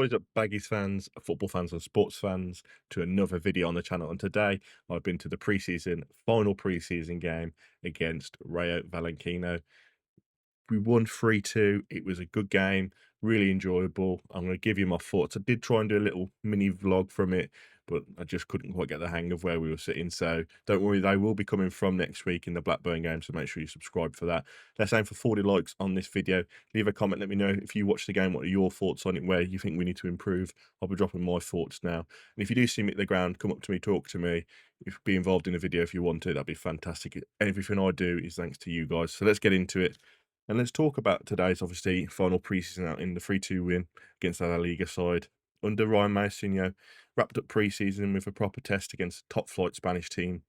What is up, Baggies fans, football fans, and sports fans, to another video on the channel. And today I've been to the final pre-season game against Rayo Vallecano. We won 3-2. It was a good game, really enjoyable. I'm going to give you my thoughts. I did try and do a little mini vlog from it, but I just couldn't quite get the hang of where we were sitting. So don't worry, they will be coming from next week in the Blackburn game. So make sure you subscribe for that. Let's aim for 40 likes on this video. Leave a comment. Let me know if you watch the game. What are your thoughts on it? Where you think we need to improve? I'll be dropping my thoughts now. And if you do see me at the ground, come up to me, talk to me. If be involved in the video if you want to, that'd be fantastic. Everything I do is thanks to you guys. So let's get into it. And let's talk about today's, obviously, final pre-season out in the 3-2 win against the Liga side. Under Ryan Mason, wrapped up pre-season with a proper test against a top-flight Spanish team.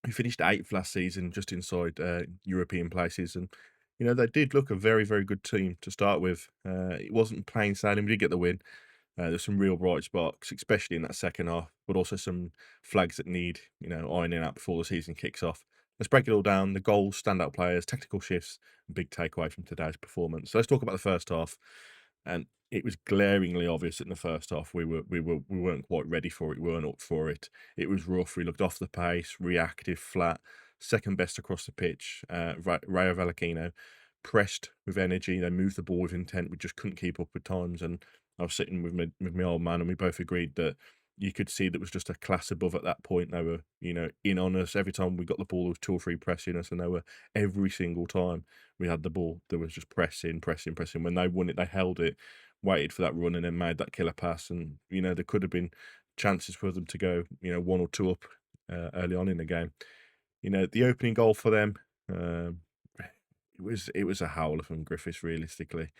We finished 8th last season, just inside European places. And, they did look a very, very good team to start with. It wasn't plain sailing. We did get the win. There's some real bright sparks, especially in that second half, but also some flags that need, ironing out before the season kicks off. Let's break it all down. The goals, standout players, technical shifts, and big takeaway from today's performance. So let's talk about the first half. And it was glaringly obvious in the first half we weren't quite ready for it. We weren't up for it. It was rough. We looked off the pace, reactive, flat, second best across the pitch. Rayo Vallecano pressed with energy. They moved the ball with intent. We just couldn't keep up with times. And I was sitting with my old man, and we both agreed that you could see that was just a class above at that point. They were, in on us. Every time we got the ball, there was 2 or 3 pressing us, and they were every single time we had the ball, there was just pressing. When they won it, they held it, waited for that run, and then made that killer pass. And, there could have been chances for them to go, 1 or 2 up early on in the game. The opening goal for them, it was a howler from Griffiths, realistically.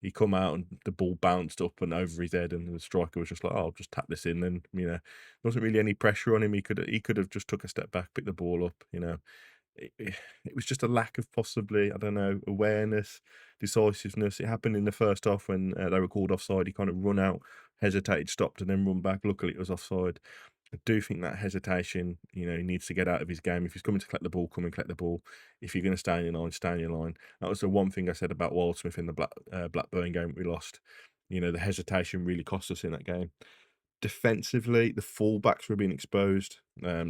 He come out and the ball bounced up and over his head, and the striker was just like, "Oh, I'll just tap this in." And there wasn't really any pressure on him. He could have just took a step back, picked the ball up. It was just a lack of, possibly, I don't know, awareness, decisiveness. It happened in the first half when they were called offside. He kind of run out, hesitated, stopped, and then run back. Luckily, it was offside. I do think that hesitation, he needs to get out of his game. If he's coming to collect the ball, come and collect the ball. If you're going to stay in your line, stay in your line. That was the one thing I said about Wildsmith in the Blackburn game we lost. The hesitation really cost us in that game. Defensively, the fullbacks were being exposed.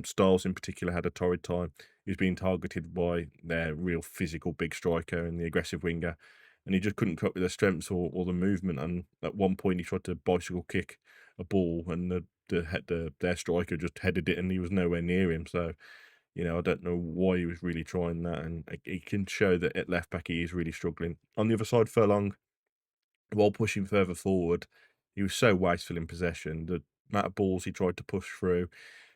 Styles in particular had a torrid time. He was being targeted by their real physical big striker and the aggressive winger, and he just couldn't cope with their strengths or the movement. And at one point, he tried to bicycle kick a ball, and their striker just headed it, and he was nowhere near him. So, I don't know why he was really trying that, and it can show that at left back he is really struggling. On the other side, Furlong, while pushing further forward, he was so wasteful in possession. The amount of balls he tried to push through,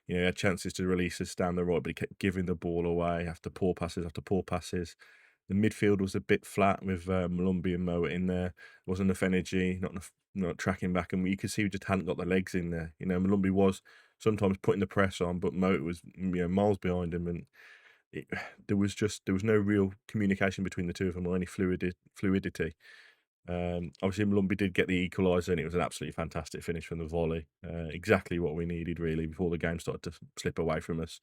he had chances to release us down the right, but he kept giving the ball away after poor passes after poor passes. The midfield was a bit flat with Molumby and Moa in there. Wasn't enough energy, not tracking back, and you could see we just hadn't got the legs in there. Molumby was sometimes putting the press on, but Moa was miles behind him, and it, there was no real communication between the two of them or any fluidity. Obviously, Molumby did get the equaliser, and it was an absolutely fantastic finish from the volley. Exactly what we needed, really, before the game started to slip away from us.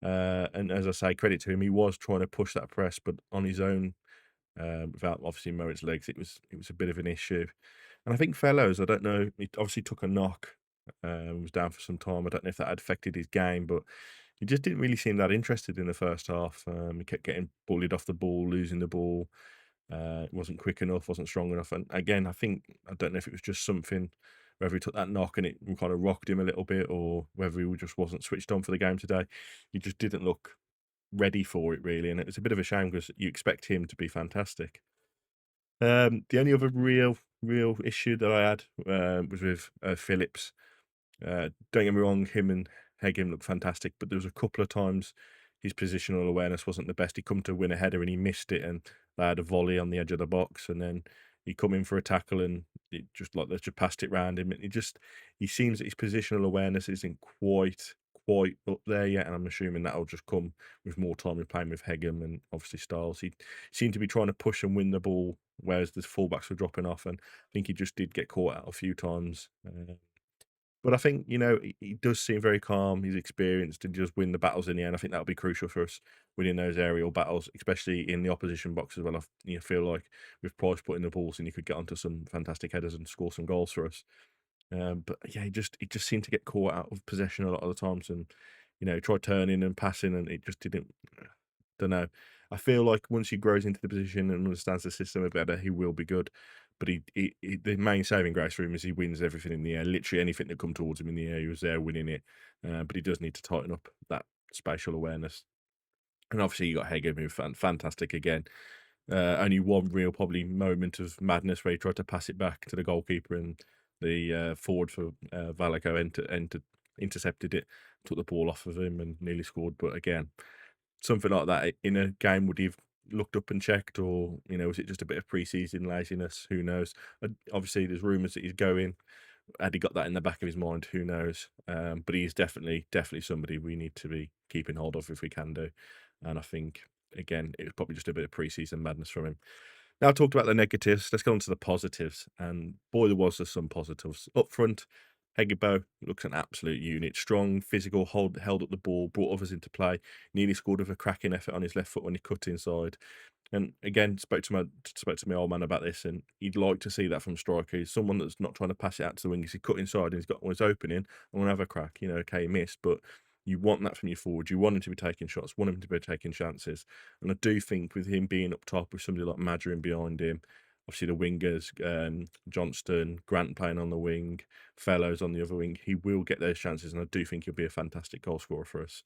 And as I say, credit to him, he was trying to push that press, but on his own, without obviously Morit's legs, it was a bit of an issue. And I think Fellows, I don't know, he obviously took a knock, was down for some time. I don't know if that had affected his game, but he just didn't really seem that interested in the first half. He kept getting bullied off the ball, losing the ball. It wasn't quick enough, wasn't strong enough. And again, I don't know if it was just something, whether he took that knock and it kind of rocked him a little bit, or whether he just wasn't switched on for the game today. He just didn't look ready for it, really. And it was a bit of a shame because you expect him to be fantastic. The only other real issue that I had was with Phillips. Don't get me wrong, him and Heggem looked fantastic, but there was a couple of times his positional awareness wasn't the best. He come to win a header and he missed it, and they had a volley on the edge of the box, and then he come in for a tackle and it just like they just passed it round him. And he seems that his positional awareness isn't quite up there yet, and I'm assuming that'll just come with more time with playing with Heggem and obviously Styles. He seemed to be trying to push and win the ball, whereas the fullbacks were dropping off, and I think he just did get caught out a few times. But I think, he does seem very calm, he's experienced, and he does win the battles in the end. I think that'll be crucial for us winning those aerial battles, especially in the opposition box as well. Feel like with Price putting the balls in, he could get onto some fantastic headers and score some goals for us. But yeah, he just seemed to get caught out of possession a lot of the times, and tried turning and passing, and it just didn't. Don't know. I feel like once he grows into the position and understands the system a bit better, he will be good. But the main saving grace for him is he wins everything in the air. Literally anything that come towards him in the air, he was there winning it. But he does need to tighten up that spatial awareness. And obviously, you got Heggem, who fantastic again. Only one real probably moment of madness where he tried to pass it back to the goalkeeper, and the forward for Valaco intercepted it, took the ball off of him, and nearly scored. But again, something like that in a game, would he have looked up and checked, or was it just a bit of pre-season laziness? Who knows? Obviously, there's rumours that he's going. Had he got that in the back of his mind? Who knows? But he's definitely somebody we need to be keeping hold of if we can do. And I think again, it was probably just a bit of pre-season madness from him. Now I talked about the negatives. Let's go on to the positives. And boy, there some positives up front. Hegebo looks an absolute unit. Strong, physical, held up the ball, brought others into play. Nearly scored with a cracking effort on his left foot when he cut inside. And again, spoke to my old man about this, and he'd like to see that from striker. He's someone that's not trying to pass it out to the wingers. He cut inside and he's got his opening. I want to have a crack. Okay, he missed, but you want that from your forward. You want him to be taking shots, want him to be taking chances. And I do think with him being up top with somebody like Madger behind him, obviously the wingers, Johnston, Grant playing on the wing, Fellows on the other wing, he will get those chances. And I do think he'll be a fantastic goal scorer for us.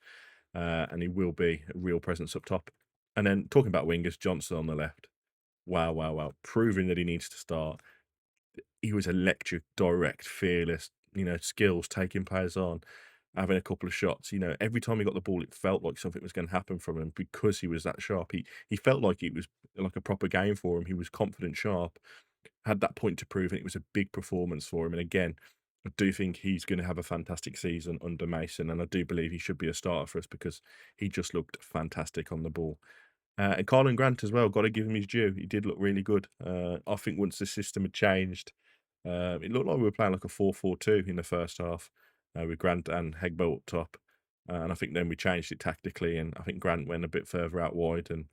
And he will be a real presence up top. And then talking about wingers, Johnston on the left. Wow, wow, wow. Proving that he needs to start. He was electric, direct, fearless, skills, taking players on, having a couple of shots. Every time he got the ball, it felt like something was going to happen from him because he was that sharp. He felt like it was like a proper game for him. He was confident, sharp, had that point to prove, and it was a big performance for him. And again, I do think he's going to have a fantastic season under Mason, and I do believe he should be a starter for us because he just looked fantastic on the ball. And Karlan Grant as well, got to give him his due. He did look really good. I think once the system had changed, it looked like we were playing like a 4-4-2 in the first half with Grant and Hegbo up top. And I think then we changed it tactically, and I think Grant went a bit further out wide, and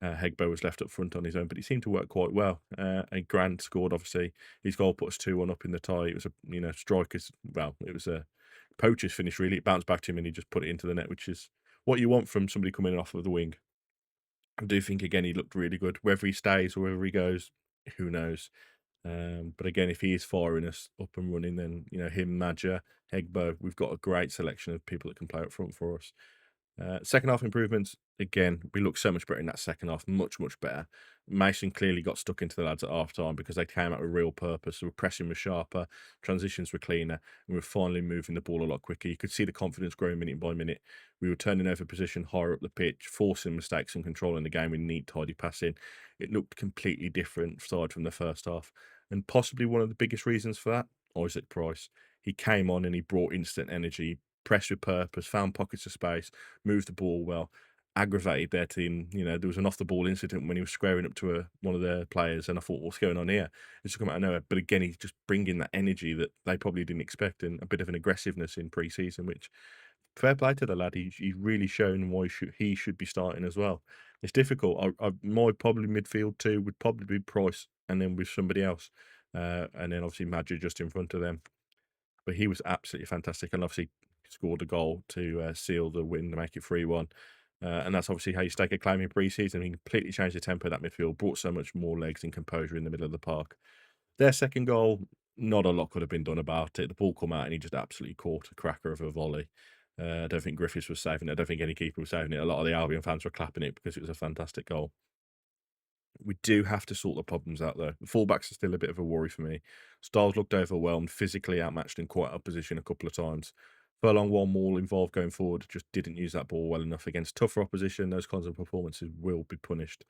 Hegbo was left up front on his own, but he seemed to work quite well. And Grant scored, obviously. His goal put us 2-1 up in the tie. It was striker's, well, it was a poacher's finish, really. It bounced back to him, and he just put it into the net, which is what you want from somebody coming off of the wing. I do think again he looked really good. Whether he stays or whether he goes, who knows? But again, if he is firing us up and running, then him, Madger, Hegbo, we've got a great selection of people that can play up front for us. Second half improvements, again, we looked so much better in that second half, much, much better. Mason clearly got stuck into the lads at half time because they came out with real purpose. The pressing was sharper, transitions were cleaner, and we were finally moving the ball a lot quicker. You could see the confidence growing minute by minute. We were turning over position higher up the pitch, forcing mistakes and controlling the game with neat, tidy passing. It looked completely different aside from the first half. And possibly one of the biggest reasons for that, Isaac Price. He came on and he brought instant energy, pressed with purpose, found pockets of space, moved the ball well, aggravated their team. There was an off the ball incident when he was squaring up to one of their players, and I thought, what's going on here? It's just come out of nowhere. But again, he's just bringing that energy that they probably didn't expect, and a bit of an aggressiveness in pre-season, which fair play to the lad. He's really shown why he should be starting as well. It's difficult. My probably midfield two would probably be Price, and then with somebody else, and then obviously Madger just in front of them. But he was absolutely fantastic, and obviously scored a goal to seal the win to make it 3-1. And that's obviously how you stake a claim in pre-season. He completely changed the tempo of that midfield, brought so much more legs and composure in the middle of the park. Their second goal, not a lot could have been done about it. The ball come out and he just absolutely caught a cracker of a volley. I don't think Griffiths was saving it. I don't think any keeper was saving it. A lot of the Albion fans were clapping it because it was a fantastic goal. We do have to sort the problems out, though. The fullbacks are still a bit of a worry for me. Styles looked overwhelmed, physically outmatched in quite opposition a couple of times. Furlong, while more involved going forward, just didn't use that ball well enough against tougher opposition. Those kinds of performances will be punished.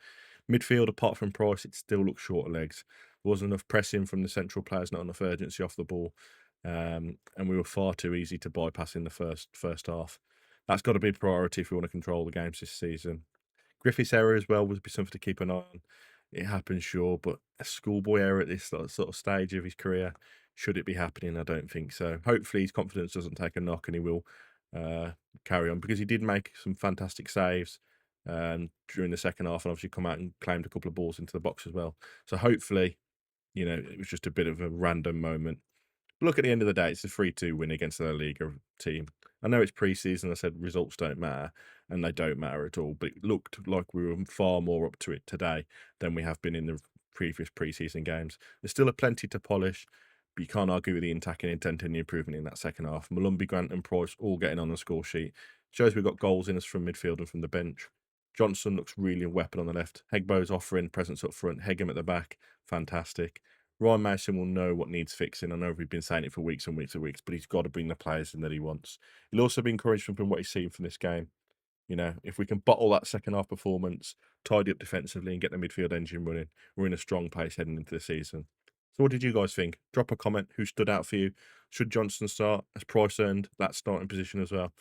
Midfield, apart from Price, it still looks short of legs. There wasn't enough pressing from the central players, not enough urgency off the ball. And we were far too easy to bypass in the first half. That's got to be a priority if we want to control the games this season. Griffiths' error as well would be something to keep an eye on. It happens, sure, but a schoolboy error at this sort of stage of his career, should it be happening, I don't think so. Hopefully, his confidence doesn't take a knock and he will uh, carry on because he did make some fantastic saves during the second half and obviously come out and claimed a couple of balls into the box as well. So hopefully, it was just a bit of a random moment. But look, at the end of the day, it's a 3-2 win against the Liga team. I know it's pre-season. I said results don't matter, and they don't matter at all. But it looked like we were far more up to it today than we have been in the previous pre-season games. There's still a plenty to polish, but you can't argue with the attacking intent and the improvement in that second half. Molumby, Grant, and Price all getting on the score sheet shows we've got goals in us from midfield and from the bench. Johnston looks really a weapon on the left. Hegbo's offering presence up front. Heggem at the back, fantastic. Ryan Mason will know what needs fixing. I know we've been saying it for weeks and weeks and weeks, but he's got to bring the players in that he wants. He'll also be encouraged from what he's seen from this game. If we can bottle that second half performance, tidy up defensively, and get the midfield engine running, we're in a strong place heading into the season. So, what did you guys think? Drop a comment. Who stood out for you? Should Johnston start? Has Price earned that starting position as well?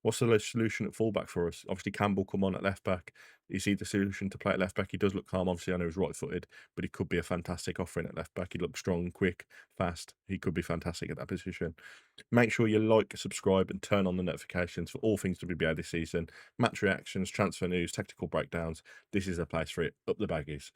What's the solution at fullback for us? Obviously, Campbell come on at left back. You see the solution to play at left back. He does look calm. Obviously, I know he's right footed, but he could be a fantastic offering at left back. He looks strong, quick, fast. He could be fantastic at that position. Make sure you like, subscribe, and turn on the notifications for all things WBA this season. Match reactions, transfer news, tactical breakdowns. This is a place for it. Up the Baggies.